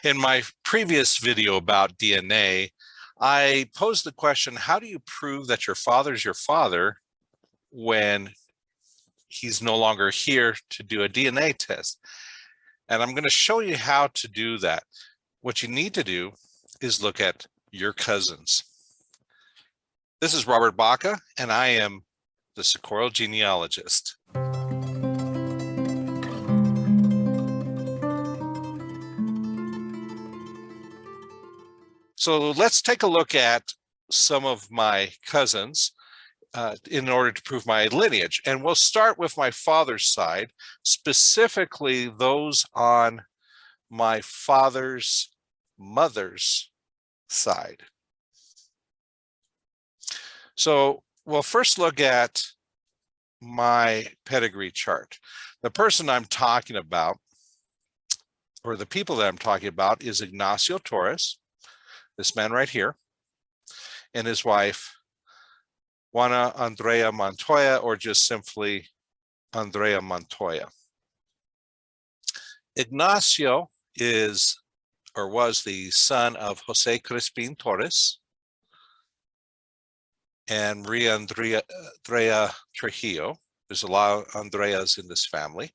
In my previous video about DNA, I posed the question, how do you prove that your father's your father when he's no longer here to do a DNA test? And I'm going to show you how to do that. What you need to do is look at your cousins. This is Robert Baca, and I am the Socorro genealogist. So let's take a look at some of my cousins in order to prove my lineage. And we'll start with my father's side, specifically those on my father's mother's side. So we'll first look at my pedigree chart. The person I'm talking about, or the people that I'm talking about, is Ignacio Torres, this man right here, and his wife, Juana Andrea Montoya, or just simply Andrea Montoya. Ignacio is, or was, the son of Jose Crispin Torres and Maria Andrea Trujillo. There's a lot of Andreas in this family.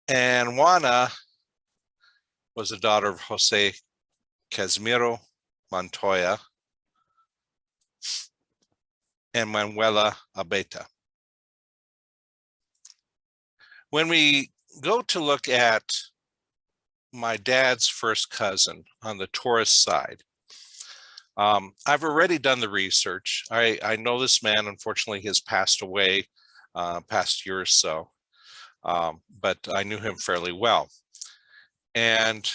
And Juana was the daughter of Jose Casimiro Montoya and Manuela Abeta. When we go to look at my dad's first cousin on the Torres side, I've already done the research. I know this man. Unfortunately, he has passed away past year or so, but I knew him fairly well. And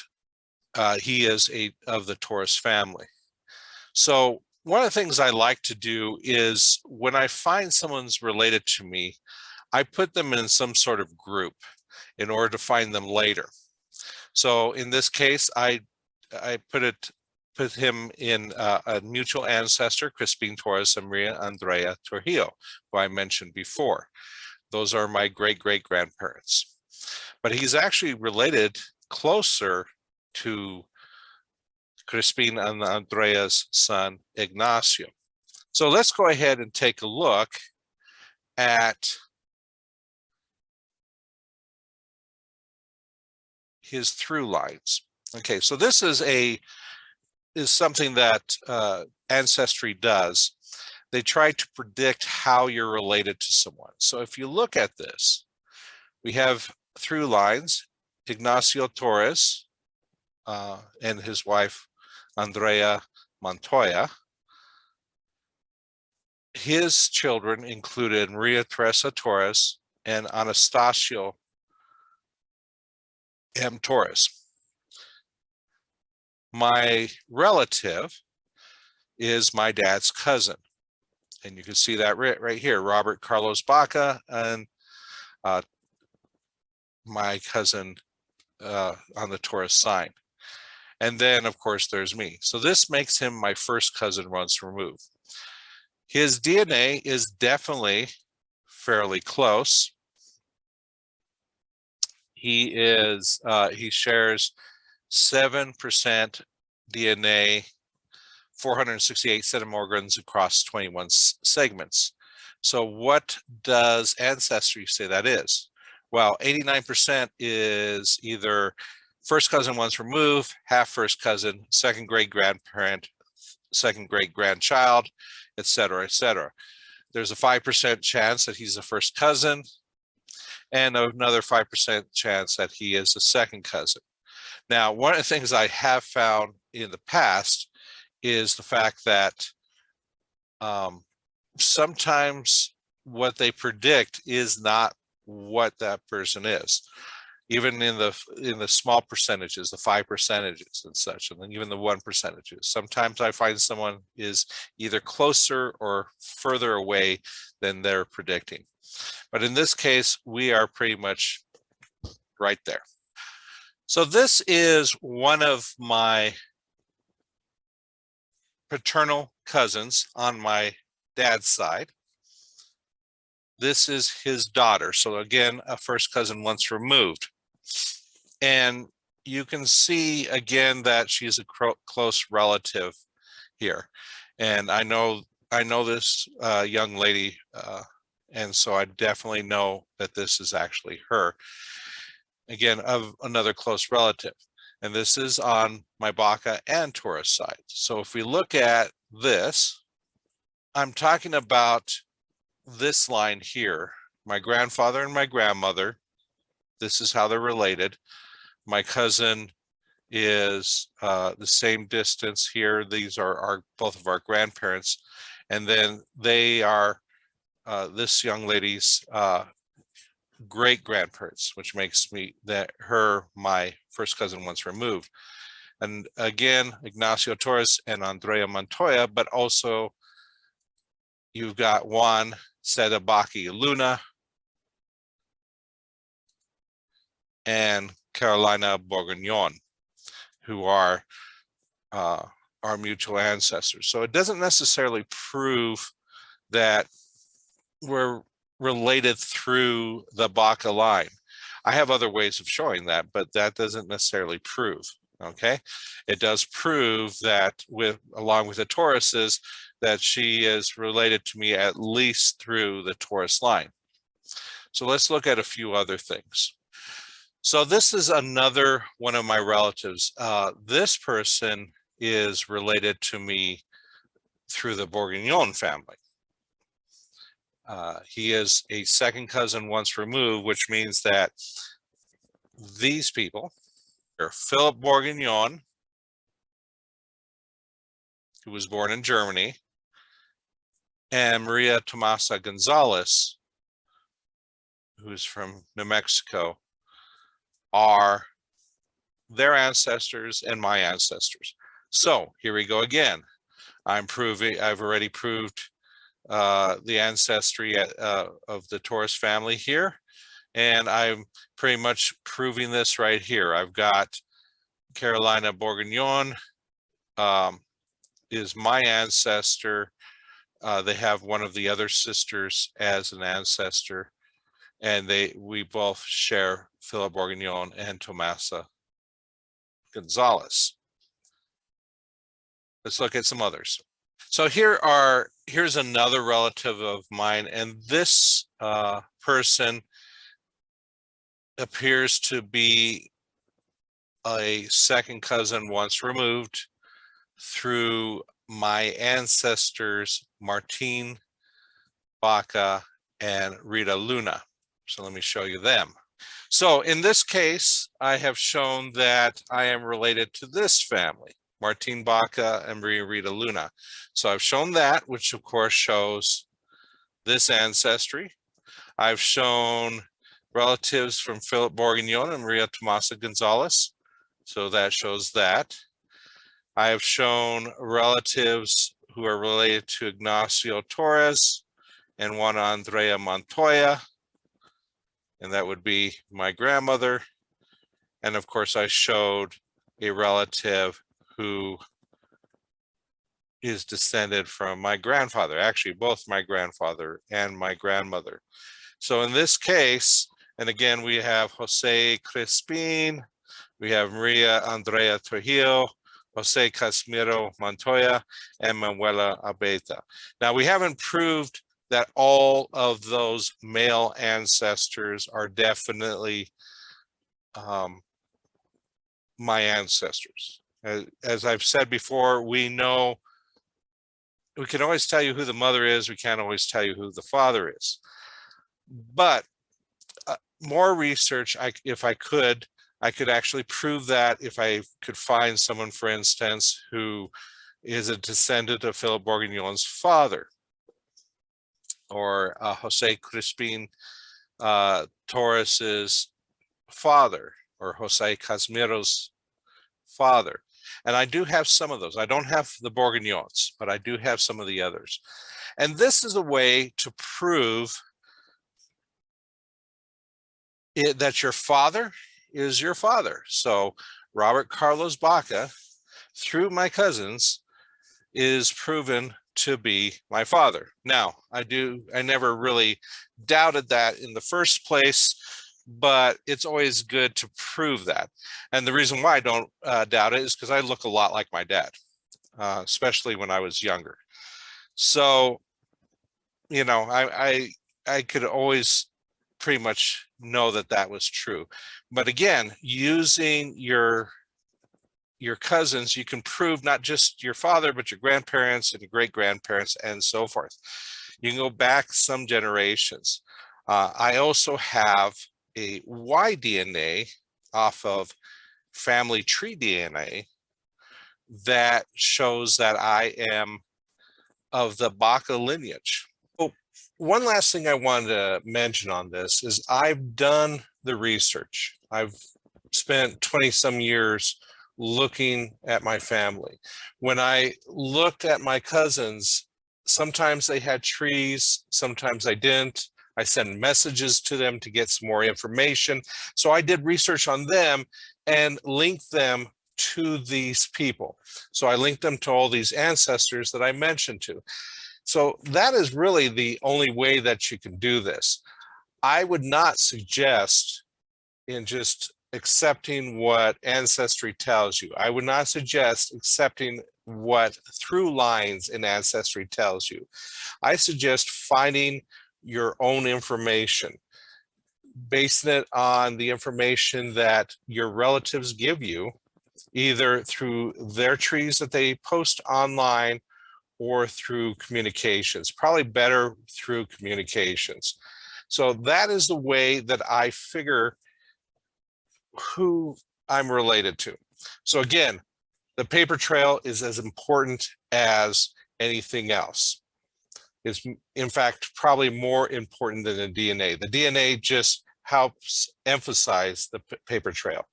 he is of the Torres family. So one of the things I like to do is when I find someone's related to me, I put them in some sort of group in order to find them later. So in this case, I put him in a mutual ancestor, Crispin Torres and Maria Andrea Trujillo, who I mentioned before. Those are my great-great-grandparents. But he's actually related closer to Crispin and Andrea's son, Ignacio. So let's go ahead and take a look at his through lines. Okay, so this is something that Ancestry does. They try to predict how you're related to someone. So if you look at this, we have through lines, Ignacio Torres and his wife, Andrea Montoya. His children included Maria Teresa Torres and Anastasio M. Torres. My relative is my dad's cousin. And you can see that right here, Robert Carlos Baca and my cousin on the Torres side. And then, of course, there's me. So this makes him my first cousin once removed. His DNA is definitely fairly close. He shares 7% DNA, 468 centimorgans across 21 segments. So what does Ancestry say that is? Well, 89% is either first cousin once removed, half first cousin, second great grandparent, second great grandchild, etc., etc. There's a 5% chance that he's a first cousin, and another 5% chance that he is a second cousin. Now, one of the things I have found in the past is the fact that sometimes what they predict is not what that person is, even in the small percentages, the 5% and such, and then even the 1%. Sometimes I find someone is either closer or further away than they're predicting. But in this case, we are pretty much right there. So this is one of my paternal cousins on my dad's side. This is his daughter. So again, a first cousin once removed. And you can see again that she's a close relative here. And I know this young lady, and so I definitely know that this is actually her, again, of another close relative. And this is on my Baca and Taurus side. So if we look at this, I'm talking about this line here, my grandfather and my grandmother. This is how they're related. My cousin is the same distance here. These are both of our grandparents. And then they are this young lady's great grandparents, which makes me her my first cousin once removed. And again, Ignacio Torres and Andrea Montoya, but also you've got Juan Sedabaki Luna and Carolina Bourguignon, who are our mutual ancestors. So it doesn't necessarily prove that we're related through the Baca line. I have other ways of showing that, but that doesn't necessarily prove. Okay, it does prove that along with the Tauruses, that she is related to me at least through the Taurus line. So let's look at a few other things. So this is another one of my relatives. This person is related to me through the Bourguignon family. He is a second cousin once removed, which means that these people are Philip Bourguignon, who was born in Germany, and Maria Tomasa Gonzalez, who's from New Mexico, are their ancestors and my ancestors. So here we go again. I've already proved the ancestry of the Taurus family here. And I'm pretty much proving this right here. I've got Carolina Bourguignon is my ancestor. They have one of the other sisters as an ancestor, and we both share Philip Bourguignon and Tomasa Gonzalez. Let's look at some others. So here's another relative of mine, and this person appears to be a second cousin once removed through my ancestors, Martin, Baca, and Rita Luna. So let me show you them. So in this case, I have shown that I am related to this family, Martin Baca and Rita Luna. So I've shown that, which of course shows this ancestry. I've shown relatives from Philip Bourguignon and Maria Tomasa Gonzalez. So that shows that. I have shown relatives who are related to Ignacio Torres and Juana Andrea Montoya, and that would be my grandmother. And of course, I showed a relative who is descended from my grandfather, actually both my grandfather and my grandmother. So in this case, and again, we have Jose Crispin, we have Maria Andrea Trujillo, Jose Casimiro Montoya, and Manuela Abeta. Now, we haven't proved that all of those male ancestors are definitely my ancestors. As I've said before, we know, we can always tell you who the mother is, we can't always tell you who the father is. But more research, if I could actually prove that if I could find someone, for instance, who is a descendant of Philip Bourguignon's father, or Jose Crispin Torres's father, or Jose Casimiro's father. And I do have some of those. I don't have the Bourguignons, but I do have some of the others. And this is a way to prove that your father is your father. So Robert Carlos Baca, through my cousins, is proven to be my father. Now, I never really doubted that in the first place, but it's always good to prove that. And the reason why I don't doubt it is because I look a lot like my dad, especially when I was younger. So, you know, I could always pretty much know that that was true. But again, using your cousins, you can prove not just your father, but your grandparents and your great grandparents and so forth. You can go back some generations. I also have a Y DNA off of family tree DNA that shows that I am of the Baca lineage. Oh, one last thing I wanted to mention on this is I've done the research. I've spent 20 some years looking at my family. When I looked at my cousins, sometimes they had trees, sometimes I didn't. I sent messages to them to get some more information. So I did research on them and linked them to these people. So I linked them to all these ancestors that I mentioned to. So that is really the only way that you can do this. I would not suggest in just accepting what Ancestry tells you. I would not suggest accepting what through lines in Ancestry tells you. I suggest finding your own information, basing it on the information that your relatives give you, either through their trees that they post online or through communications, probably better through communications. So that is the way that I figure who I'm related to. So again, the paper trail is as important as anything else. It's in fact probably more important than the DNA. The DNA just helps emphasize the paper trail.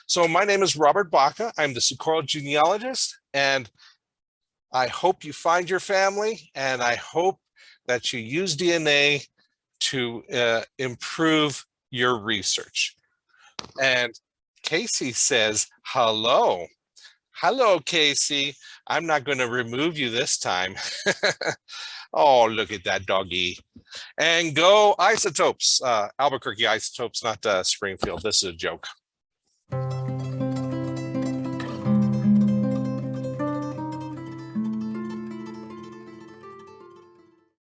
So my name is Robert Baca. I'm the Socorro genealogist, and I hope you find your family, and I hope that you use DNA to improve your research. And Casey says, hello. Hello, Casey. I'm not going to remove you this time. Oh, look at that doggy. And go Isotopes. Albuquerque Isotopes, not Springfield. This is a joke.